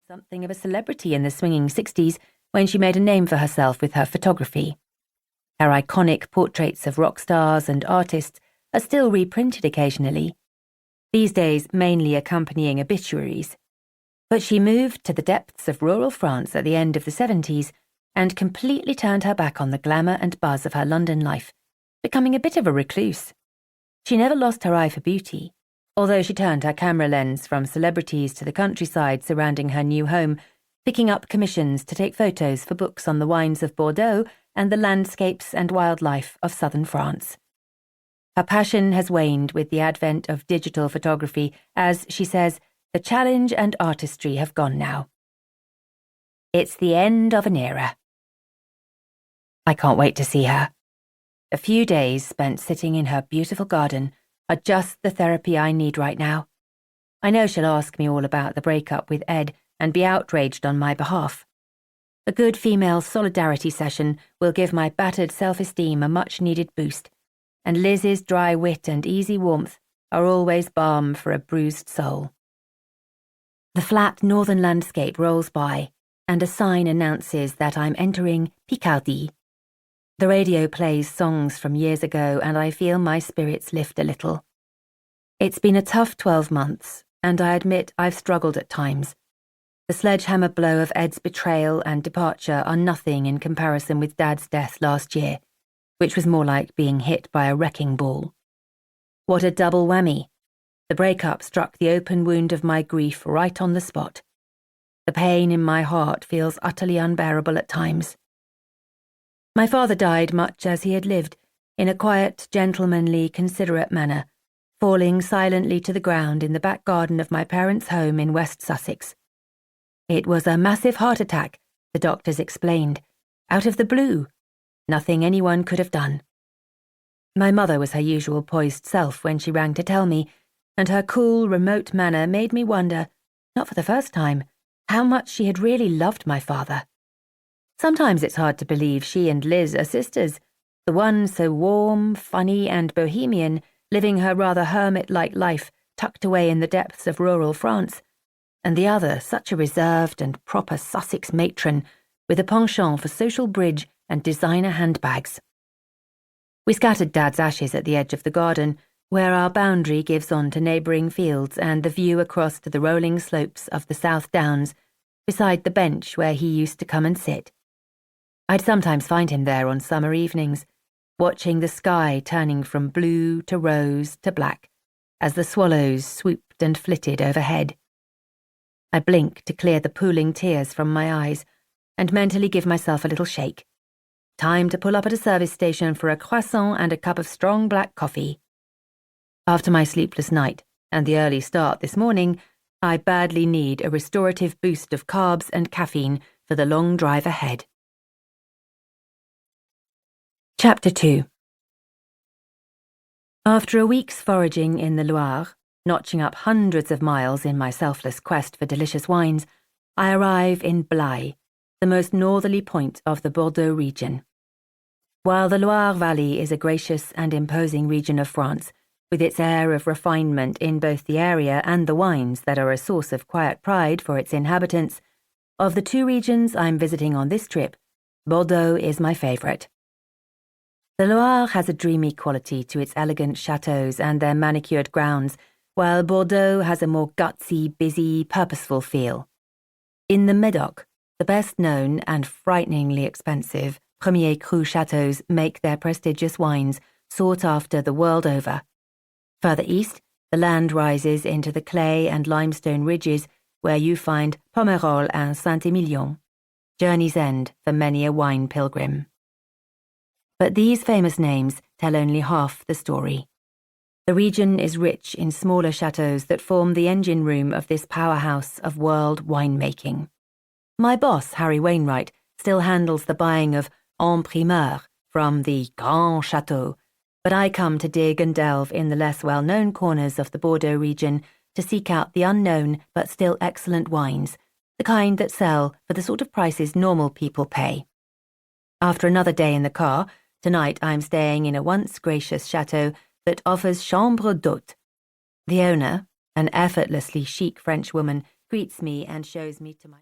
something of a celebrity in the swinging 60s when she made a name for herself with her photography. Her iconic portraits of rock stars and artists are still reprinted occasionally, these days mainly accompanying obituaries. But she moved to the depths of rural France at the end of the 70s and completely turned her back on the glamour and buzz of her London life, becoming a bit of a recluse. She never lost her eye for beauty, although she turned her camera lens from celebrities to the countryside surrounding her new home, picking up commissions to take photos for books on the wines of Bordeaux and the landscapes and wildlife of southern France. Her passion has waned with the advent of digital photography as, she says, the challenge and artistry have gone now. It's the end of an era. I can't wait to see her. A few days spent sitting in her beautiful garden are just the therapy I need right now. I know she'll ask me all about the breakup with Ed and be outraged on my behalf. A good female solidarity session will give my battered self-esteem a much-needed boost, and Liz's dry wit and easy warmth are always balm for a bruised soul. The flat northern landscape rolls by, and a sign announces that I'm entering Picardie. The radio plays songs from years ago, and I feel my spirits lift a little. It's been a tough 12 months, and I admit I've struggled at times. The sledgehammer blow of Ed's betrayal and departure are nothing in comparison with Dad's death last year, which was more like being hit by a wrecking ball. What a double whammy. The breakup struck the open wound of my grief right on the spot. The pain in my heart feels utterly unbearable at times. My father died much as he had lived, in a quiet, gentlemanly, considerate manner, falling silently to the ground in the back garden of my parents' home in West Sussex. It was a massive heart attack, the doctors explained, out of the blue, nothing anyone could have done. My mother was her usual poised self when she rang to tell me, and her cool, remote manner made me wonder, not for the first time, how much she had really loved my father. Sometimes it's hard to believe she and Liz are sisters, the one so warm, funny, and bohemian, living her rather hermit-like life tucked away in the depths of rural France, and the other such a reserved and proper Sussex matron with a penchant for social bridge and designer handbags. We scattered Dad's ashes at the edge of the garden, where our boundary gives on to neighbouring fields and the view across to the rolling slopes of the South Downs, beside the bench where he used to come and sit. I'd sometimes find him there on summer evenings, watching the sky turning from blue to rose to black as the swallows swooped and flitted overhead. I blink to clear the pooling tears from my eyes and mentally give myself a little shake. Time to pull up at a service station for a croissant and a cup of strong black coffee. After my sleepless night and the early start this morning, I badly need a restorative boost of carbs and caffeine for the long drive ahead. Chapter 2. After a week's foraging in the Loire, notching up hundreds of miles in my selfless quest for delicious wines, I arrive in Blaye, the most northerly point of the Bordeaux region. While the Loire Valley is a gracious and imposing region of France, with its air of refinement in both the area and the wines that are a source of quiet pride for its inhabitants, of the two regions I'm visiting on this trip, Bordeaux is my favourite. The Loire has a dreamy quality to its elegant chateaux and their manicured grounds, while Bordeaux has a more gutsy, busy, purposeful feel. In the Médoc, the best-known and frighteningly expensive Premier Cru chateaux make their prestigious wines, sought after the world over. Further east, the land rises into the clay and limestone ridges where you find Pomerol and Saint-Emilion, journey's end for many a wine pilgrim. But these famous names tell only half the story. The region is rich in smaller chateaux that form the engine room of this powerhouse of world winemaking. My boss, Harry Wainwright, still handles the buying of en primeur from the Grand Chateau, but I come to dig and delve in the less well-known corners of the Bordeaux region to seek out the unknown but still excellent wines, the kind that sell for the sort of prices normal people pay. After another day in the car, tonight I'm staying in a once gracious chateau that offers chambre d'hôte. The owner, an effortlessly chic French woman, greets me and shows me to my